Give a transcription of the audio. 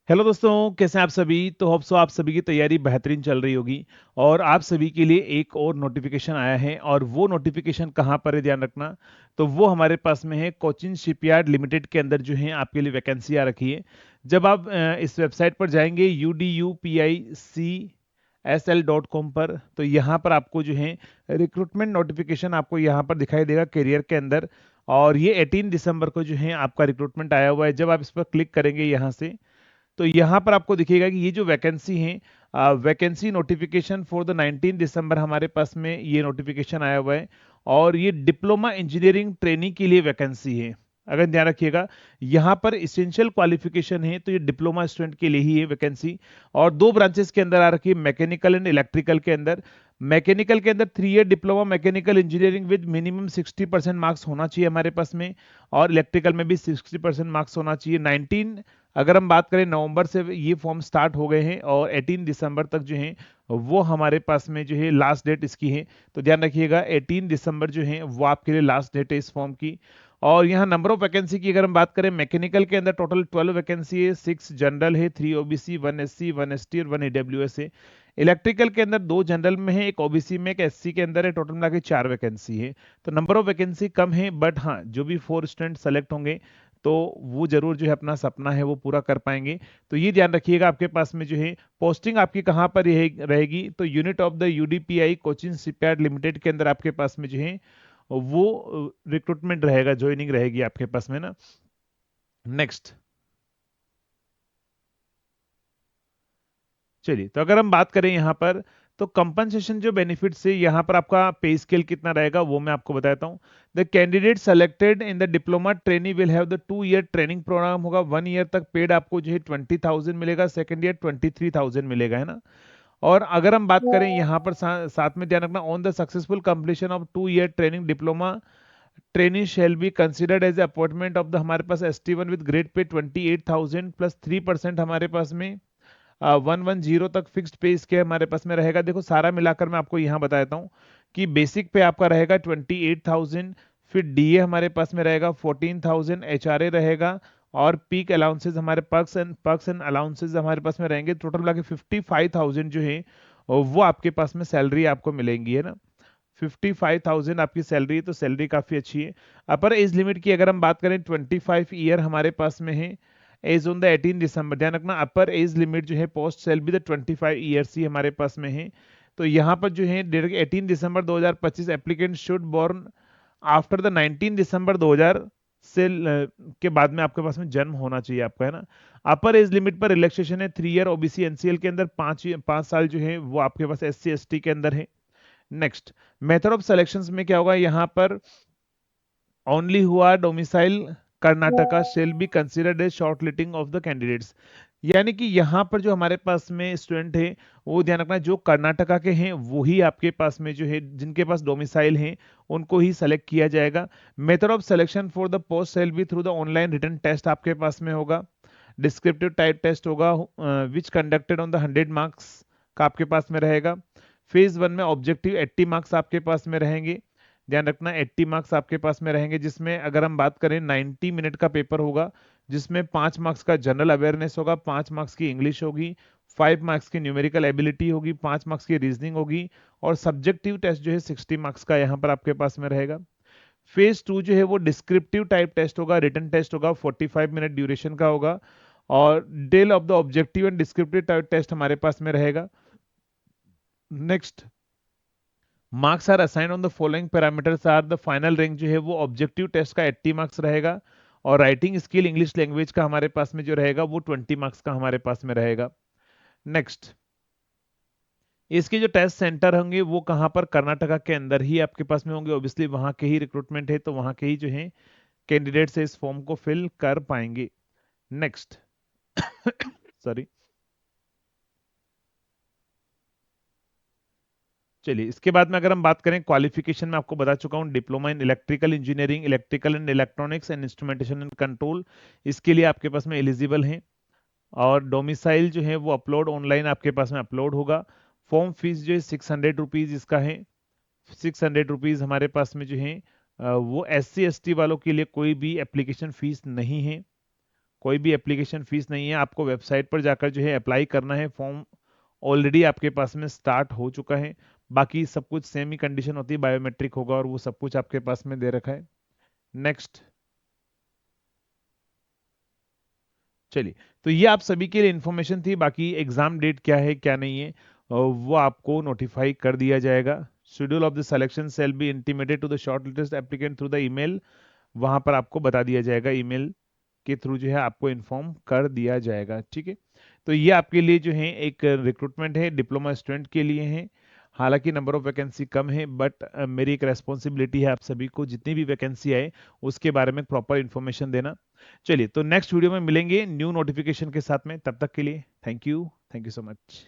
Hello दोस्तों, कैसे हैं आप सभी। तो होप सो आप सभी की तैयारी बेहतरीन चल रही होगी। और आप सभी के लिए एक और नोटिफिकेशन आया है, और वो नोटिफिकेशन कहाँ पर है ध्यान रखना। तो वो हमारे पास में है कोचिन शिपयार्ड लिमिटेड के अंदर जो है आपके लिए वैकेंसी आ रखी है। जब आप इस वेबसाइट पर जाएंगे udupicl.com पर, तो यहाँ पर आपको जो है रिक्रूटमेंट नोटिफिकेशन आपको यहाँ पर दिखाई देगा करियर के अंदर। और ये 18 दिसंबर को जो है आपका रिक्रूटमेंट आया हुआ है। जब आप इस पर क्लिक करेंगे यहाँ से, तो यहाँ पर आपको दिखेगा कि ये जो वैकेंसी है, वैकेंसी नोटिफिकेशन फॉर द 19 दिसंबर हमारे पास में ये नोटिफिकेशन आया हुआ है। और ये डिप्लोमा इंजीनियरिंग ट्रेनिंग के लिए वैकेंसी है। अगर ध्यान रखिएगा, यहाँ पर इसेंशियल क्वालिफिकेशन है, तो ये डिप्लोमा स्टूडेंट के लिए ही है वैकेंसी। और दो ब्रांचेस के अंदर आ रखी है, मैकेनिकल एंड इलेक्ट्रिकल के अंदर। मैकेनिकल के अंदर 3 year diploma mechanical engineering with minimum 60% marks होना चाहिए हमारे पास में। और इलेक्ट्रिकल में भी 60% मार्क्स होना चाहिए। 19, अगर हम बात करें नवंबर से ये फॉर्म स्टार्ट हो गए हैं, और 18 दिसंबर तक जो है वो हमारे पास में जो है लास्ट डेट इसकी है। तो ध्यान रखिएगा, 18 दिसंबर जो है वो आपके लिए लास्ट डेट है इस फॉर्म की। और यहाँ नंबर ऑफ वैकेंसी की अगर हम बात करें, मैकेनिकल के अंदर टोटल 12 वैकेंसी है, 6 जनरल है, 3 ओबीसी, 1 एससी, 1 एसटी और 1 ईडब्ल्यूएस है। इलेक्ट्रिकल के अंदर 2 जनरल में है, एक ओबीसी में, एक एससी के अंदर है। टोटल मिला के 4 वैकेंसी है। तो नंबर ऑफ वैकेंसी कम है, बट हाँ, जो भी 4 स्टूडेंट सेलेक्ट होंगे तो वो जरूर जो है अपना सपना है वो पूरा कर पाएंगे। तो ये ध्यान रखिएगा, आपके पास में जो है पोस्टिंग आपकी कहाँ पर रहेगी, तो unit of the UDPI Cochin shipyard limited के अंदर आपके पास में जो है वो रिक्रूटमेंट रहेगा, ज्वाइनिंग रहेगी आपके पास में ना। नेक्स्ट, चलिए, तो अगर हम बात करें यहाँ पर, तो कंपनसेशन जो बेनिफिट से यहाँ पर आपका पे स्केल कितना रहेगा वो मैं आपको बताता हूँ। The candidate selected in the diploma trainee will have the 2 year training program होगा। 1 ईयर तक पेड आपको जो है 20,000 मिलेगा, सेकेंड ईयर 23,000 मिलेगा, है ना। और अगर हम बात करें यहाँ पर साथ में ध्यान रखना, on the successful completion of 2 year training diploma training shall be considered as appointment of the, हमारे पास ST1 with grade pay 28,000 plus 3% हमारे पास में 110 तक फिक्स्ड पे इसके हमारे पास में रहेगा। देखो, सारा मिलाकर मैं आपको यहाँ बताता हूँ कि बेसिक पे आपका रहेगा 28,000, फिर डीए हमारे पास में रहेगा 14,000, एचआरए रहेगा, और पीक अलाउंसेज हमारे पर्क्स एंड अलाउंसेज हमारे पास में रहेंगे। टोटल मिला के 55,000 जो है वो आपके पास में सैलरी आपको मिलेंगी, है ना। 55,000 आपकी सैलरी है, तो सैलरी काफी अच्छी है। अपर एज लिमिट की अगर हम बात करें, 25 ईयर हमारे पास में है एज ऑन द 18 दिसंबर। ध्यान रखना, अपर एज लिमिट जो है पोस्ट सेल भी द 25 ईयर्स ही हमारे पास में है। तो यहाँ पर जो है 18 दिसंबर 2025 applicant should born after the 19 दिसंबर 2000 से के बाद में आपके पास में जन्म होना चाहिए आपका, है ना। अपर एज लिमिट पर रिलैक्सेशन है 3 ईयर ओबीसी एनसीएल के अंदर, 5 साल जो है वो आपके पास एससी एसटी के अंदर है। नेक्स्ट, मेथड ऑफ सिलेक्शंस में क्या होगा यहाँ पर, ओनली हुआ domicile Karnataka shall be considered as shortlisting of the candidates. यानी कि यहाँ पर जो हमारे पास में स्टूडेंट है, वो ध्यान रखना, जो कर्नाटका के हैं वो ही आपके पास में जो है, जिनके पास डोमिसाइल है उनको ही सेलेक्ट किया जाएगा। Method of selection for the post shall be through the online written test आपके पास में होगा। डिस्क्रिप्टिव टाइप टेस्ट होगा which conducted on the 100 marks का आपके पास में रहेगा। फेज 1 में ऑब्जेक्टिव 80 मार्क्स आपके पास में रहेंगे। ध्यान रखना, 80 मार्क्स आपके पास में रहेंगे, जिसमें अगर हम बात करें 90 मिनट का पेपर होगा, जिसमें 5 मार्क्स का जनरल अवेयरनेस होगा, 5 मार्क्स की इंग्लिश होगी, 5 मार्क्स की न्यूमेरिकल एबिलिटी होगी, 5 मार्क्स की रीजनिंग होगी, और सब्जेक्टिव टेस्ट जो है 60 मार्क्स का यहाँ पर आपके पास में रहेगा। फेज 2 जो है वो डिस्क्रिप्टिव टाइप टेस्ट होगा, रिटन टेस्ट होगा, 45 मिनट ड्यूरेशन का होगा। और detail of the objective and descriptive type test हमारे पास में रहेगा। Next, marks are assign on the following parameters are the final rank जो है वो ऑब्जेक्टिव टेस्ट का 80 मार्क्स रहेगा, और राइटिंग स्किल इंग्लिश लैंग्वेज का हमारे पास में जो रहेगा वो 20 मार्क्स का हमारे पास में रहेगा। नेक्स्ट, इसके जो टेस्ट सेंटर होंगे वो कहाँ पर, कर्नाटका के अंदर ही आपके पास में होंगे। ऑब्वियसली वहां के ही रिक्रूटमेंट है, तो वहां के ही जो है कैंडिडेट से इस फॉर्म को फिल कर पाएंगे। नेक्स्ट, सॉरी, चलिए, इसके बाद में अगर हम बात करें क्वालिफिकेशन, में आपको बता चुका हूँ diploma in electrical engineering, electrical and electronics and instrumentation and control, इसके लिए आपके पास में एलिजिबल हैं। और डोमिसाइल जो है वो अपलोड ऑनलाइन आपके पास में अपलोड होगा। फॉर्म फीस जो है 600 रुपीज इसका है। 600 रुपीज हमारे पास में जो है वो SC ST वालों के लिए कोई भी एप्लीकेशन फीस नहीं है। कोई भी एप्लीकेशन फीस नहीं है, आपको वेबसाइट पर जाकर जो है अप्लाई करना है। फॉर्म ऑलरेडी आपके पास में स्टार्ट हो चुका है। बाकी सब कुछ सेम ही कंडीशन होती है, बायोमेट्रिक होगा और वो सब कुछ आपके पास में दे रखा है। नेक्स्ट, चलिए, तो ये आप सभी के लिए इन्फॉर्मेशन थी। बाकी एग्जाम डेट क्या है क्या नहीं है वो आपको नोटिफाई कर दिया जाएगा। Schedule of the selection shall be intimated to the shortlisted applicant through the email, वहां पर आपको बता दिया जाएगा, ईमेल के थ्रू जो है आपको इन्फॉर्म कर दिया जाएगा। ठीक है, तो ये आपके लिए जो है एक रिक्रूटमेंट है, डिप्लोमा स्टूडेंट के लिए है। हालांकि नंबर ऑफ वैकेंसी कम है, बट मेरी एक रेस्पॉन्सिबिलिटी है आप सभी को जितनी भी वैकेंसी आए उसके बारे में प्रॉपर इन्फॉर्मेशन देना। चलिए, तो नेक्स्ट वीडियो में मिलेंगे न्यू नोटिफिकेशन के साथ में। तब तक के लिए थैंक यू सो मच।